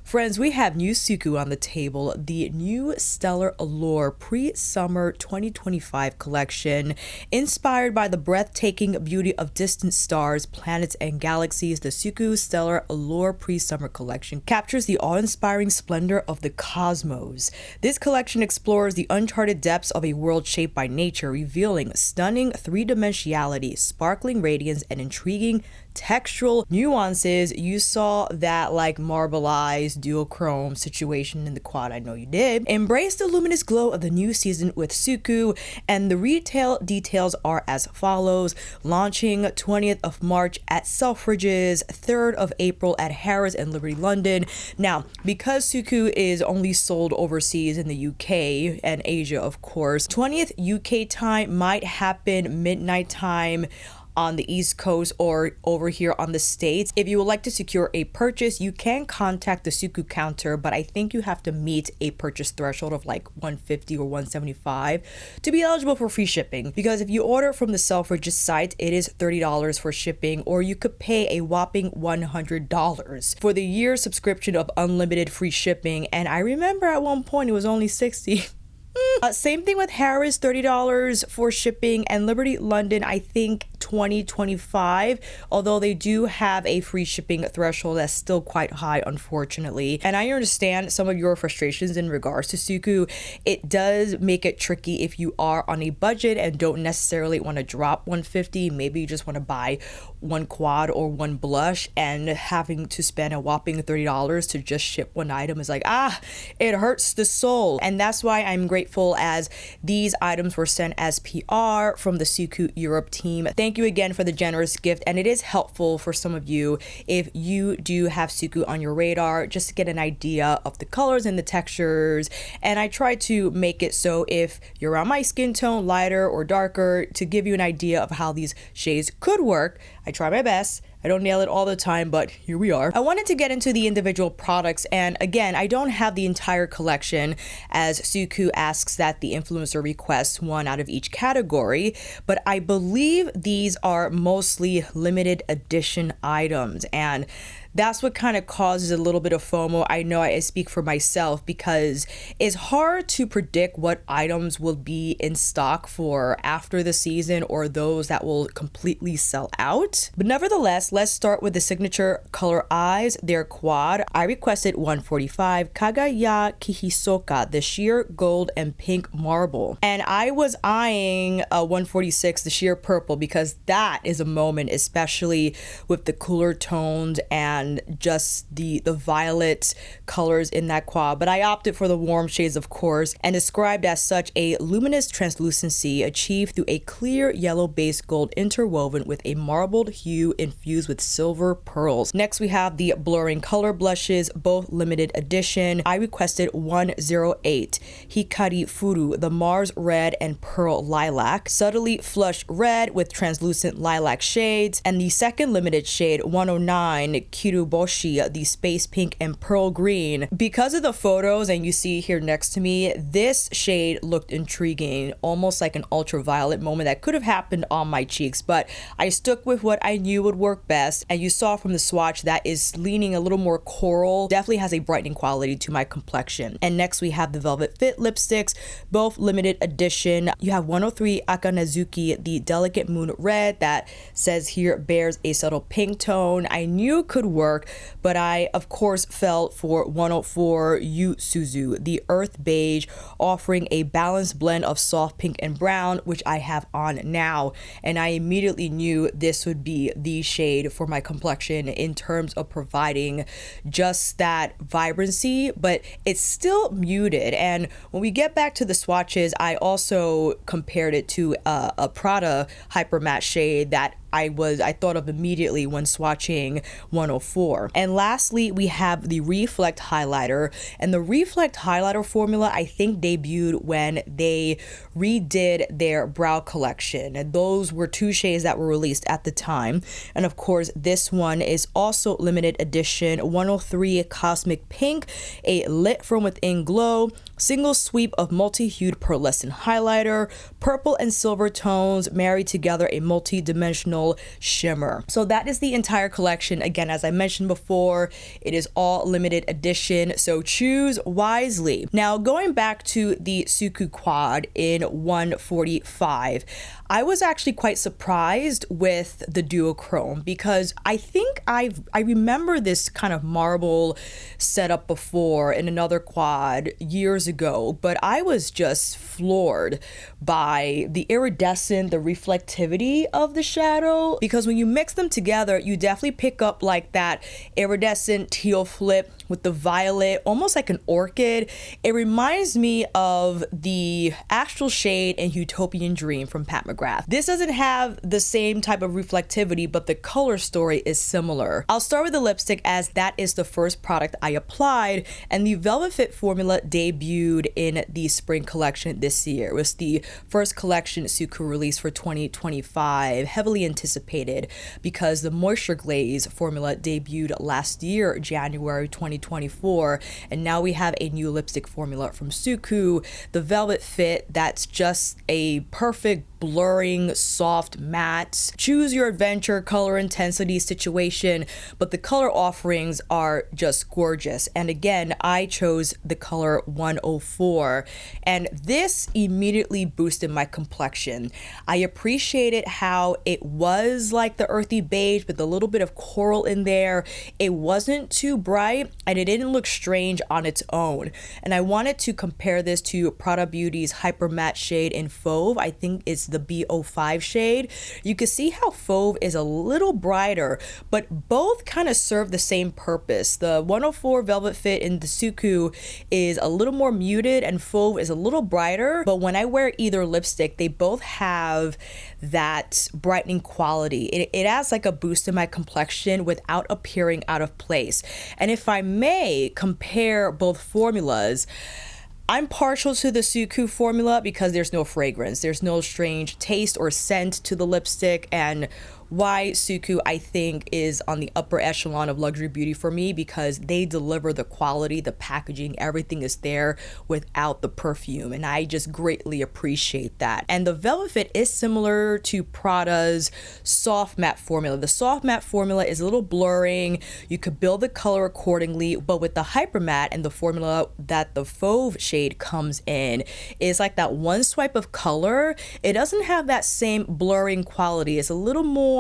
Friends, we have new Suqqu on the table, the new Stella Allure Pre-Summer 2025 collection. Inspired by the breathtaking beauty of distant stars, planets, and galaxies, the Suqqu Stella Allure Pre-Summer collection captures the awe-inspiring splendor of the cosmos. This collection explores the uncharted depths of a world shaped by nature, revealing stunning three-dimensionality, sparkling radiance, and intriguing textural nuances. You saw that like marbleized duochrome situation in the quad, I know you did. Embrace the luminous glow of the new season with Suqqu, and the retail details are as follows. Launching 20th of March at Selfridges, 3rd of April at Harrods and Liberty London. Now, because Suqqu is only sold overseas in the UK and Asia, of course, 20th UK time might happen midnight time on the East Coast or over here on the States. If you would like to secure a purchase, you can contact the Suqqu counter, but I think you have to meet a purchase threshold of like $150 or $175 to be eligible for free shipping. Because if you order from the Selfridges site, it is $30 for shipping, or you could pay a whopping $100 for the year subscription of unlimited free shipping. And I remember at one point it was only $60. Same thing with Harrods, $30 for shipping, and Liberty London, I think $20-25, although they do have a free shipping threshold that's still quite high, unfortunately. And I understand some of your frustrations in regards to Suqqu. It does make it tricky if you are on a budget and don't necessarily want to drop $150. Maybe you just want to buy one quad or one blush, and having to spend a whopping $30 to just ship one item is like, it hurts the soul. And that's why I'm grateful as these items were sent as PR from the Suqqu Europe team. Thank you again for the generous gift, and it is helpful for some of you if you do have Suqqu on your radar, just to get an idea of the colors and the textures. And I try to make it so if you're on my skin tone, lighter or darker, to give you an idea of how these shades could work. I try my best. I don't nail it all the time, but here we are. I wanted to get into the individual products, and again, I don't have the entire collection as Suqqu asks that the influencer requests one out of each category, but I believe these are mostly limited edition items, and that's what kind of causes a little bit of FOMO. I know I speak for myself because it's hard to predict what items will be in stock for after the season or those that will completely sell out. But nevertheless, let's start with the signature color eyes. They're quad. I requested 145 KAGAYAKIHISOKA, the sheer gold and pink marble. And I was eyeing 146, the sheer purple, because that is a moment, especially with the cooler tones and just the violet colors in that quad. But I opted for the warm shades, of course, and described as such a luminous translucency achieved through a clear yellow base gold interwoven with a marbled hue infused with silver pearls. Next, we have the blurring color blushes, both limited edition. I requested 108 HIKARIFURU, the Mars red and pearl lilac, subtly flushed red with translucent lilac shades, and the second limited shade 109 Kiruboshi, the space pink and pearl green. Because of the photos, and you see here next to me, this shade looked intriguing, almost like an ultraviolet moment that could have happened on my cheeks, but I stuck with what I knew would work best. And you saw from the swatch that is leaning a little more coral, definitely has a brightening quality to my complexion. And next we have the Velvet Fit lipsticks, both limited edition. You have 103 Akanazuki, the delicate moon red that says here bears a subtle pink tone. I knew could work, but I of course fell for 104 YUUTSUZU, the earth beige, offering a balanced blend of soft pink and brown, which I have on now, and I immediately knew this would be the shade for my complexion in terms of providing just that vibrancy, but it's still muted. And when we get back to the swatches, I also compared it to a Prada hyper matte shade that I thought of immediately when swatching 104. And lastly, we have the Reflect highlighter, and the Reflect highlighter formula I think debuted when they redid their brow collection, and those were two shades that were released at the time. And of course this one is also limited edition, 103 Cosmic Pink, a lit from within glow, single sweep of multi-hued pearlescent highlighter, purple and silver tones married together, a multi-dimensional Original Shimmer. So that is the entire collection. Again, as I mentioned before, it is all limited edition, so choose wisely. Now, going back to the Suqqu Quad in 145, I was actually quite surprised with the duochrome because I think I remember this kind of marble setup before in another quad years ago, but I was just floored by the iridescent, the reflectivity of the shadow, because when you mix them together, you definitely pick up like that iridescent teal flip with the violet, almost like an orchid. It reminds me of the Astral Shade and Utopian Dream from Pat McGrath. This doesn't have the same type of reflectivity, but the color story is similar. I'll start with the lipstick as that is the first product I applied, and the Velvet Fit formula debuted in the spring collection this year. It was the first collection Suqqu released for 2025, heavily anticipated because the Moisture Glaze formula debuted last year, January 2024, and now we have a new lipstick formula from Suqqu, the Velvet Fit, that's just a perfect blurring, soft matte, choose your adventure, color intensity situation, but the color offerings are just gorgeous. And again, I chose the color 104, and this immediately boosted my complexion. I appreciated how it was like the earthy beige with a little bit of coral in there. It wasn't too bright and it didn't look strange on its own. And I wanted to compare this to Prada Beauty's Hyper Matte shade in Fauve. I think it's the B05 shade. You can see how Fauve is a little brighter, but both kind of serve the same purpose. The 104 Velvet Fit in the Suqqu is a little more muted and Fauve is a little brighter, but when I wear either lipstick, they both have that brightening quality. It adds like a boost in my complexion without appearing out of place. And if I may compare both formulas, I'm partial to the Suqqu formula because there's no fragrance. There's no strange taste or scent to the lipstick, and why Suqqu, I think, is on the upper echelon of luxury beauty for me, because they deliver the quality, the packaging, everything is there without the perfume, and I just greatly appreciate that. And the Velvet Fit is similar to Prada's soft matte formula. The soft matte formula is a little blurring. You could build the color accordingly, but with the hyper matte and the formula that the Fauve shade comes in, is like that one swipe of color. It doesn't have that same blurring quality. It's a little more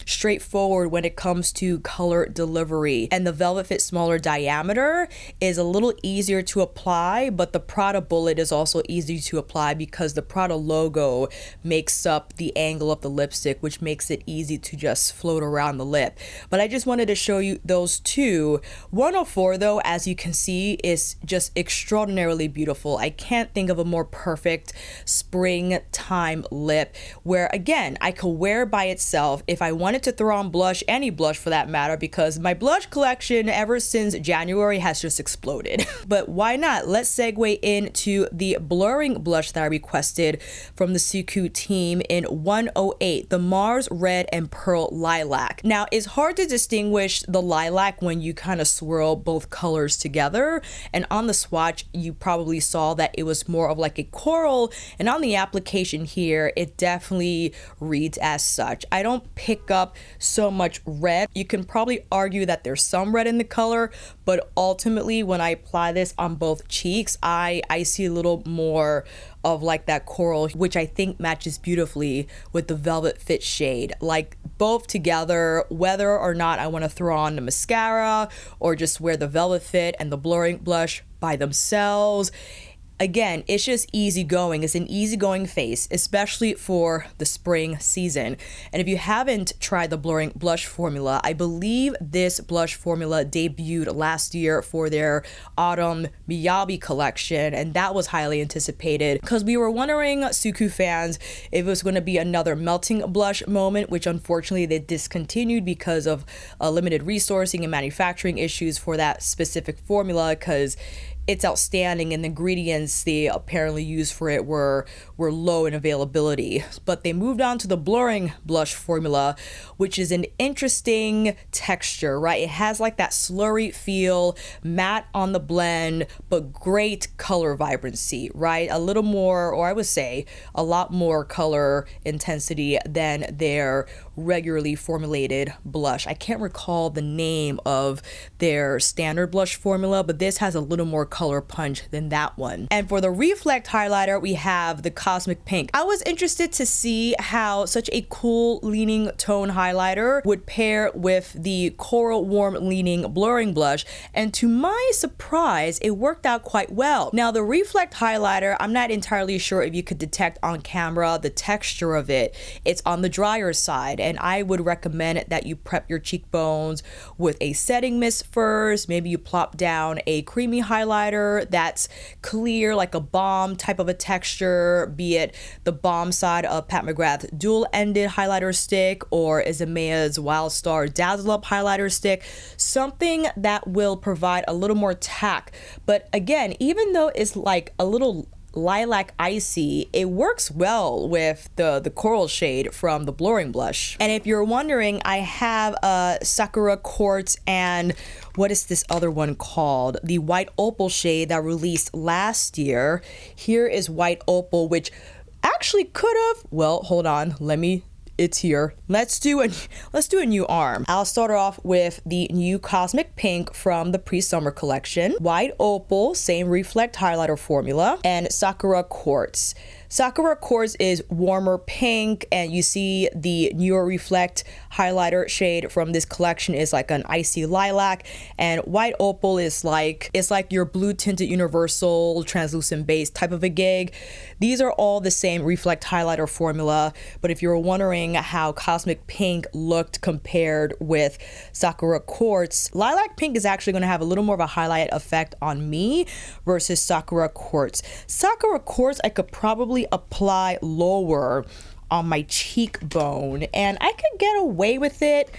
straightforward when it comes to color delivery, and the Velvet Fit smaller diameter is a little easier to apply, but the Prada bullet is also easy to apply because the Prada logo makes up the angle of the lipstick, which makes it easy to just float around the lip. But I just wanted to show you those two. 104 though, as you can see, is just extraordinarily beautiful. I can't think of a more perfect springtime lip where, again, I could wear by itself if I wanted to throw on blush, any blush for that matter, because my blush collection ever since January has just exploded. But why not? Let's segue into the blurring blush that I requested from the Suqqu team in 108, the Mars Red and Pearl Lilac. Now, it's hard to distinguish the lilac when you kind of swirl both colors together, and on the swatch you probably saw that it was more of like a coral, and on the application here it definitely reads as such. I don't pick up so much red. You can probably argue that there's some red in the color, but ultimately when I apply this on both cheeks, I see a little more of like that coral, which I think matches beautifully with the Velvet Fit shade. Like both together, whether or not I want to throw on the mascara or just wear the Velvet Fit and the blurring blush by themselves, again, it's just easygoing. It's an easygoing face, especially for the spring season. And if you haven't tried the blurring blush formula, I believe this blush formula debuted last year for their autumn Miyabi collection, and that was highly anticipated because we were wondering, Suqqu fans, if it was going to be another melting blush moment, which unfortunately they discontinued because of limited resourcing and manufacturing issues for that specific formula, because it's outstanding, and the ingredients they apparently used for it were low in availability. But they moved on to the blurring blush formula, which is an interesting texture, right? It has like that slurry feel, matte on the blend, but great color vibrancy, right? A little more, or I would say a lot more color intensity than their regularly formulated blush. I can't recall the name of their standard blush formula, but this has a little more color punch than that one. And for the reflect highlighter, we have the Cosmic Pink. I was interested to see how such a cool leaning tone highlighter would pair with the coral warm leaning blurring blush, and to my surprise, it worked out quite well. Now the reflect highlighter, I'm not entirely sure if you could detect on camera the texture of it. It's on the drier side, and I would recommend that you prep your cheekbones with a setting mist first. Maybe you plop down a creamy highlighter that's clear, like a balm type of a texture, be it the balm side of Pat McGrath's dual-ended highlighter stick or Izamea's Wild Star Dazzle Up highlighter stick, something that will provide a little more tack. But again, even though it's like a little lilac icy, it works well with the coral shade from the blurring blush. And if you're wondering, I have a Sakura Quartz and what is this other one called? The White Opal shade that released last year. Here is White Opal, which actually could have, well, hold on, it's here. Let's do a new arm. I'll start off with the new Cosmic Pink from the pre-summer collection. White Opal, same reflect highlighter formula, and Sakura Quartz. Sakura Quartz is warmer pink, and you see the newer reflect highlighter shade from this collection is like an icy lilac, and White Opal is like, it's like your blue tinted universal translucent base type of a gig. These are all the same reflect highlighter formula, but if you're wondering how Cosmic Pink looked compared with Sakura Quartz, Lilac Pink is actually going to have a little more of a highlight effect on me versus Sakura Quartz. Sakura Quartz I could probably apply lower on my cheekbone, and I could get away with it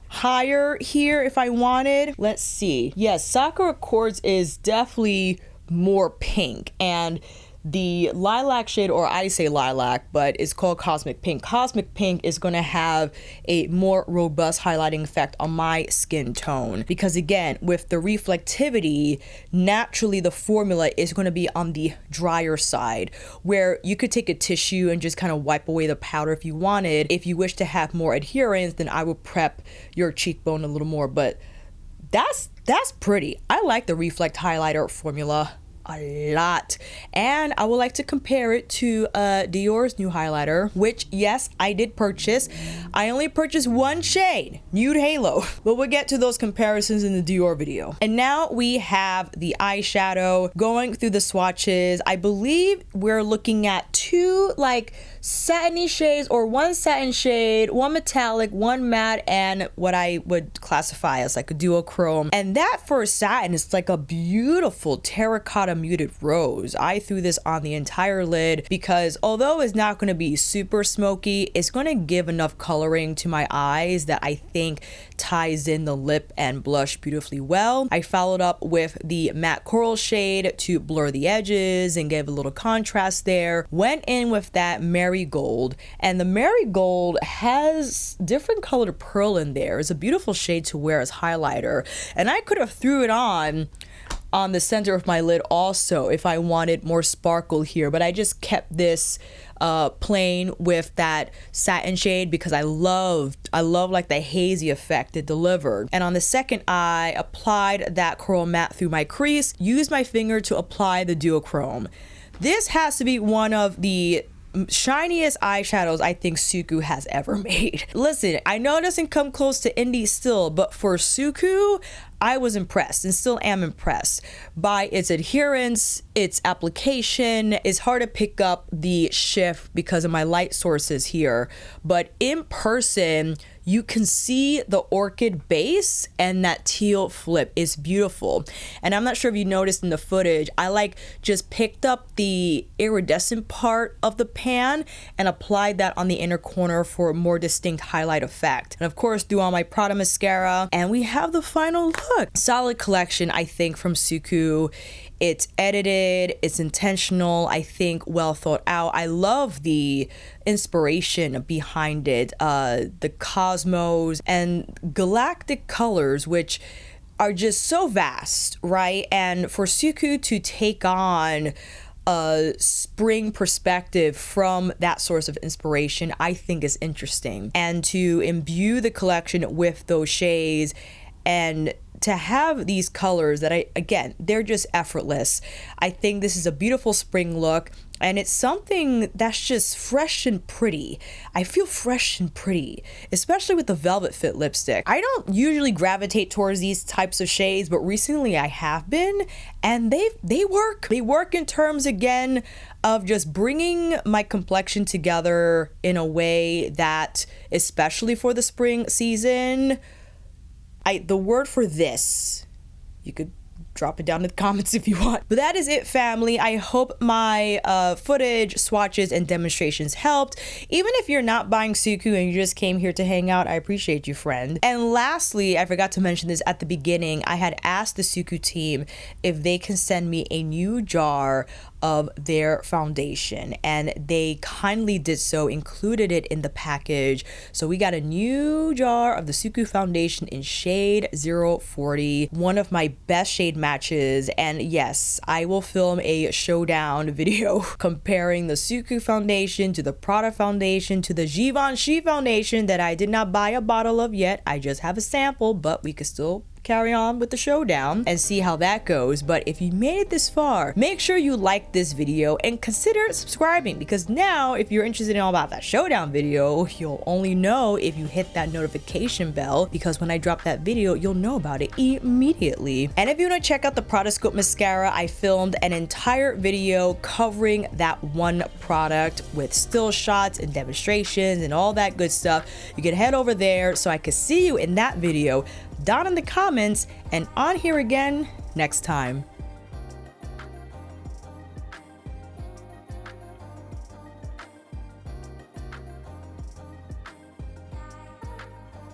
higher here if I wanted. Let's see. Yes, Sakura Quartz is definitely more pink, and the lilac shade, or I say lilac, but it's called Cosmic Pink. Cosmic Pink is going to have a more robust highlighting effect on my skin tone because, again, with the reflectivity, naturally the formula is going to be on the drier side, where you could take a tissue and just kind of wipe away the powder if you wanted. If you wish to have more adherence, then I would prep your cheekbone a little more, but that's pretty. I like the reflect highlighter formula a lot, and I would like to compare it to Dior's new highlighter, which yes, I did purchase. I only purchased one shade, Nude Halo, but we'll get to those comparisons in the Dior video. And now we have the eyeshadow. Going through the swatches, I believe we're looking at two like satiny shades, or one satin shade, one metallic, one matte, and what I would classify as like a duochrome. And that for satin is like a beautiful terracotta muted rose. I threw this on the entire lid because although it's not going to be super smoky, it's going to give enough coloring to my eyes that I think ties in the lip and blush beautifully well. I followed up with the matte coral shade to blur the edges and give a little contrast there. Went in with that marigold, and the marigold has different colored pearl in there. It's a beautiful shade to wear as highlighter, and I could have threw it on the center of my lid also if I wanted more sparkle here, but I just kept this plain with that satin shade because I love like the hazy effect it delivered. And on the second eye, applied that coral matte through my crease, used my finger to apply the duochrome. This has to be one of the shiniest eyeshadows I think Suqqu has ever made. Listen, I know it doesn't come close to indie still, but for Suqqu, I was impressed and still am impressed by its adherence, its application. It's hard to pick up the shift because of my light sources here, but in person, you can see the orchid base and that teal flip is beautiful. And I'm not sure if you noticed in the footage, I like just picked up the iridescent part of the pan and applied that on the inner corner for a more distinct highlight effect. And of course, do on my Prada mascara, and we have the final look. Solid collection, I think, from Suqqu. It's edited, it's intentional, I think well thought out. I love the inspiration behind it, the cosmos and galactic colors, which are just so vast, right? And for Suqqu to take on a spring perspective from that source of inspiration, I think is interesting. And to imbue the collection with those shades and to have these colors that again, they're just effortless. I think this is a beautiful spring look, and it's something that's just fresh and pretty. I feel fresh and pretty, especially with the Velvet Fit lipstick. I don't usually gravitate towards these types of shades, but recently I have been, and they work. They work in terms, again, of just bringing my complexion together in a way that, especially for the spring season, the word for this, you could drop it down in the comments if you want. But that is it, family. I hope my footage, swatches, and demonstrations helped. Even if you're not buying Suqqu and you just came here to hang out, I appreciate you, friend. And lastly, I forgot to mention this at the beginning, I had asked the Suqqu team if they can send me a new jar of their foundation, and they kindly did so, included it in the package. So we got a new jar of the Suqqu foundation in shade 040, one of my best shade matches. And yes, I will film a showdown video comparing the Suqqu foundation to the Prada foundation to the Givenchy foundation that I did not buy a bottle of yet. I just have a sample, but we could still carry on with the showdown and see how that goes. But if you made it this far, make sure you like this video and consider subscribing, because now if you're interested in all about that showdown video, you'll only know if you hit that notification bell, because when I drop that video, you'll know about it immediately. And if you want to check out the Prada Scope Mascara, I filmed an entire video covering that one product with still shots and demonstrations and all that good stuff. You can head over there so I could see you in that video down in the comments and on here again next time.